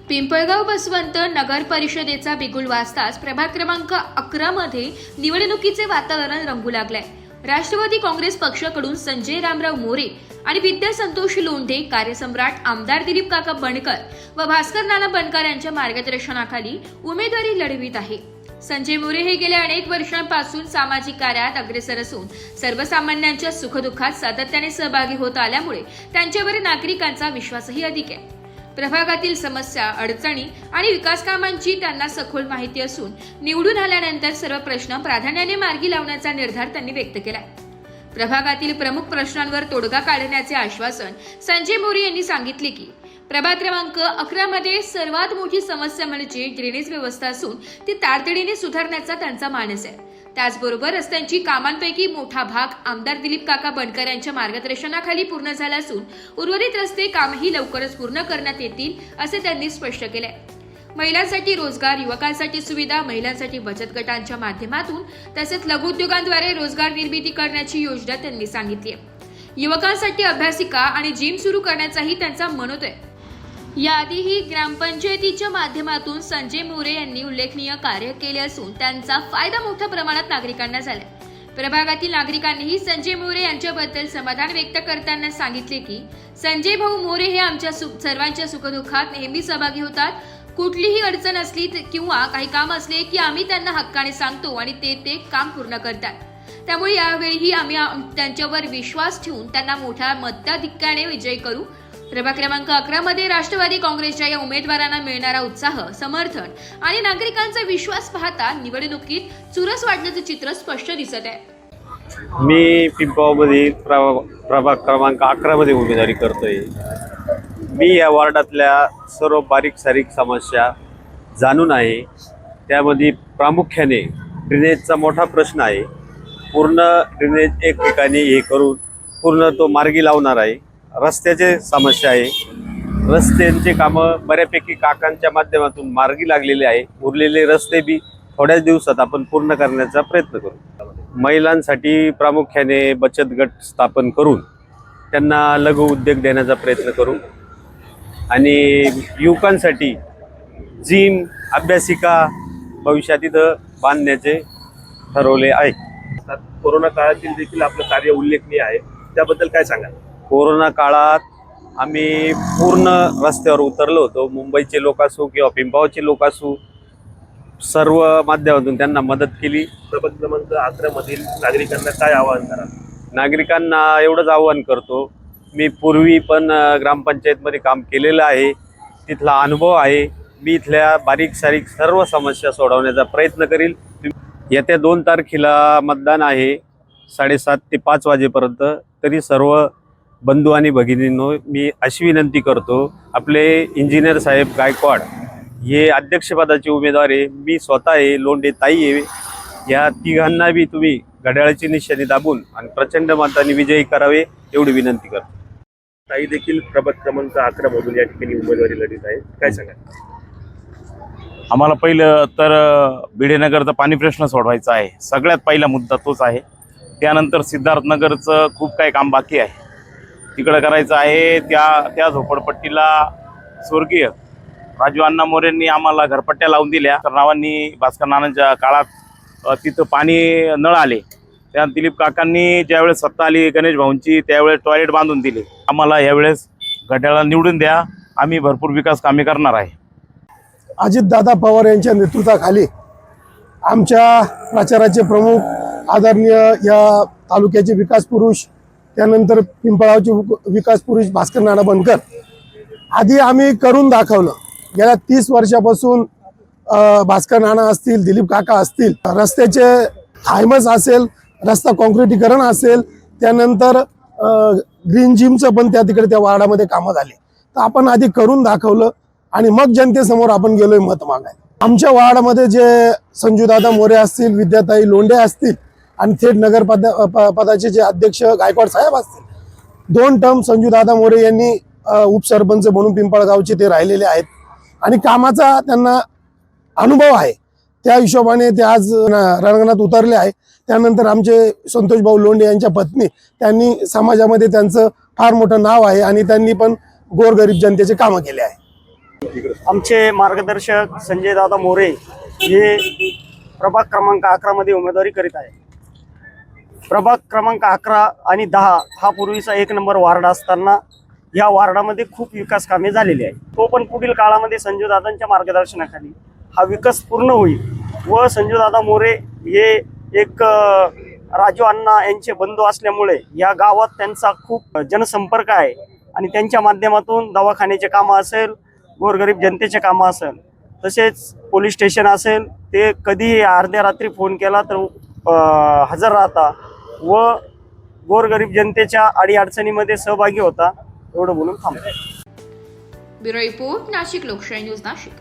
पिंपळगाव बसवंत नगर परिषदेचा बिगुल वाजताच प्रभाग क्रमांक 11 मध्ये निवडणुकीचे वातावरण रंगू लागले। राष्ट्रवादी काँग्रेस पक्षाकडून संजय रामराव मोरे आणि विद्या संतोष लोंढे, कार्यसम्राट आमदार दिलीप काका बनकर व भास्कर नाना बनकर यांच्या मार्गदर्शनाखाली उमेदवारी लढवित आहे। संजय मोरे हे गेल्या अनेक वर्षांपासून सामाजिक कार्यात अग्रेसर असून सर्वसामान्यांच्या सुखदुःखात सातत्याने सहभागी होत आल्यामुळे त्यांच्यावर नागरिकांचा विश्वासही अधिक आहे। प्रभागातील समस्या, अडचणी आणि विकास कामांची त्यांना सखोल माहिती असून निवडून आल्यानंतर सर्व प्रश्न प्राधान्याने मार्गी लावण्याचा निर्धार त्यांनी व्यक्त केला। प्रभागातील प्रमुख प्रश्नांवर तोडगा काढण्याचे आश्वासन संजय मोरे यांनी सांगितले की प्रभाग क्रमांक 11 मध्ये सर्वात मोठी समस्या म्हणजे ड्रेनेज व्यवस्था असून ती तातडीने सुधारण्याचा त्यांचा मानस आहे। त्याचबरोबर रस्त्यांची कामांपैकी मोठा भाग आमदार दिलीप काका बनकर यांच्या मार्गदर्शनाखाली पूर्ण झाला असून उर्वरित रस्ते कामही लवकरच पूर्ण करण्यात येतील असे त्यांनी स्पष्ट केले। महिलांसाठी रोजगार, युवकांसाठी सुविधा, महिलांसाठी बचत गटांच्या माध्यमातून तसेच लघुउद्योगांद्वारे रोजगार निर्मिती करण्याची योजना त्यांनी सांगितली आहे। युवकांसाठी अभ्यासिका आणि जिम सुरू करण्याचाही त्यांचा मनोत आहे। याआधीही ग्रामपंचायतीच्या माध्यमातून संजय मोरे यांनी उल्लेखनीय कार्य केले असून त्यांचा फायदा मोठ्या प्रमाणात नागरिकांना झाला। प्रभागातील नागरिकांनीही संजय मोरे यांच्याबद्दल समाधान व्यक्त करताना सांगितले की संजय भाऊ मोरे हे आमच्या सर्वांच्या सुखदुःखात नेहमी सहभागी होतात। कुठलीही अडचण असली किंवा काही काम असले की आम्ही त्यांना हक्काने सांगतो आणि ते काम पूर्ण करतात। त्यामुळे यावेळीही आम्ही त्यांच्यावर विश्वास ठेवून त्यांना मोठ्या मताधिक्याने विजयी करू। प्रभाग क्रमांक 11 मध्ये राष्ट्रवादी काँग्रेसच्या या उमेदवारांना मिळणारा उत्साह, समर्थन आणि नागरिकांचा विश्वास पाहता निवडणुकीत चुरस वाढण्याचे चित्र स्पष्ट दिसत आहे। मी पिंपळगावमध्ये प्रभाग क्रमांक 11 मध्ये उमेदवारी करतोय। मी या वार्डातल्या सर्व बारीक सारीक समस्या जाणून आहे। त्यामध्ये प्रामुख्याने ड्रेनेजचा मोठा प्रश्न आहे। पूर्ण ड्रेनेज एक ठिकाणी हे करून पूर्ण तो मार्गी लावणार आहे। रस्त्याचे समस्या आहे। रस्त्यांचे कामं बऱ्यापैकी काकांच्या माध्यमातून मार्गी लागलेले आहे। उरलेले रस्ते बी थोड्याच दिवसात आपण पूर्ण करण्याचा प्रयत्न करू। महिलांसाठी प्रामुख्याने बचत गट स्थापन करून त्यांना लघु उद्योग देण्याचा प्रयत्न करू आणि युवकांसाठी जिम, अभ्यासिका भविष्यात इथं बांधण्याचे ठरवले आहे। कोरोना काळातील देखील आपलं कार्य उल्लेखनीय आहे, त्याबद्दल काय सांगाल? कोरोना काळात आम्ही पूर्ण रस्त्यावर उतरलो होतो। मुंबईचे लोक असो किंवा पिंपळगावचे लोक असो, सर्व माध्यमातून त्यांना मदत केली। प्रभाग क्रमांक 11 मधील नागरिकांना काय आवाहन कराल? नागरिकांना एवढंच आवाहन करतो, मी पूर्वी पण ग्रामपंचायतमध्ये काम केलेलं आहे, तिथला अनुभव आहे। मी इथल्या बारीक सारीक सर्व समस्या सोडवण्याचा प्रयत्न करील। येत्या 2 तारखेला मतदान आहे, 7:30 ते 5 वाजेपर्यंत। तरी सर्व बंधू आणि भगिनींनो मी अशी विनंती करतो, आपले इंजिनियर साहेब गायकवाड हे अध्यक्षपदाचे उमेदवार आहे, मी स्वतः आहे, लोंढे ताई आहे, या तिघांना बी तुम्ही घड्याळाची निशाणी दाबून आणि प्रचंड मताने विजयी करावे एवढी विनंती करतो। ताई देखील प्रभाग क्रमांक 11 मधून या ठिकाणी उमेदवारी लढीत आहे, काय सांगाल? आम्हाला पहिलं तर भिडेनगरचा पाणी प्रश्न सोडवायचा आहे, सगळ्यात पहिला मुद्दा तोच आहे। त्यानंतर सिद्धार्थनगरचं खूप काही काम बाकी आहे, तिकडं करायचं आहे। त्या झोपडपट्टीला स्वर्गीय राजू अण्णा मोरेंनी आम्हाला घरपट्ट्या लावून दिल्या। तर नावांनी भास्कर नानांच्या काळात तिथं पाणी नळ आले। त्या दिलीप काकांनी ज्यावेळेस सत्ता आली गणेश भाऊंची, त्यावेळेस टॉयलेट बांधून दिले। आम्हाला यावेळेस घड्याळाला निवडून द्या, आम्ही भरपूर विकास कामे करणार आहे। अजितदादा पवार यांच्या नेतृत्वाखाली आमच्या प्रचाराचे प्रमुख आदरणीय या तालुक्याचे विकास पुरुष, त्यानंतर पिंपळगावचे विकास पुरुष भास्कर नाना बनकर आधी आम्ही करून दाखवलं। गेल्या 30 वर्षापासून भास्कर नाना असतील, दिलीप काका असतील, रस्त्याचे हायमस असेल, रस्ता काँक्रिटीकरण असेल, त्यानंतर ग्रीन जिमचं पण त्या वार्डामध्ये कामं झाले। तर आपण आधी करून दाखवलं आणि मग जनतेसमोर आपण गेलोय मत मागायला। आमच्या वार्डामध्ये जे संजूदादा मोरे असतील, विद्याताई लोंढे असतील आणि थेट नगर पदाचे जे अध्यक्ष गायकवाड साहेब असतील, 2 टर्म संजूदादा मोरे यांनी उपसरपंच म्हणून पिंपळगावचे ते राहिलेले आहेत आणि कामाचा त्यांना अनुभव आहे। त्या हिशोबाने ते आज रणांगणात उतरले आहे। त्यानंतर आमचे संतोष भाऊ लोंढे यांच्या पत्नी, त्यांनी समाजामध्ये त्यांचं फार मोठं नाव आहे आणि त्यांनी पण गोरगरीब जनतेचे कामं केले आहे। आमचे मार्गदर्शक संजय दादा मोरे हे प्रभाग क्रमांक 11 मध्ये उमेदवारी करीत आहे. प्रभाग क्रमांक 11 आणि 10 हा पूर्वीचा 1 नंबर वार्ड असताना या वार्डामध्ये खूप विकास कामे झालेली आहे. तो पण पुढील काळामध्ये संजय दादांच्या मार्गदर्शनाखाली हा विकास पूर्ण होईल व संजय दादा मोरे हे एक राजू अण्णा यांचे बंधू असल्यामुळे या गावात त्यांचा खूप जनसंपर्क आहे आणि त्यांच्या माध्यमातून दवाखान्याचे कामं असेल, गोरगरीब जनतेचे कामं असेल, तसेच पोलीस स्टेशन असेल, ते कधीही अर्ध्या रात्री फोन केला तर हजर राहता व गोरगरीब जनतेच्या अडीअडचणीमध्ये सहभागी होता. एवढं बोलून थांबतो. ब्युरो रिपोर्ट, नाशिक लोकशाही न्यूज, नाशिक.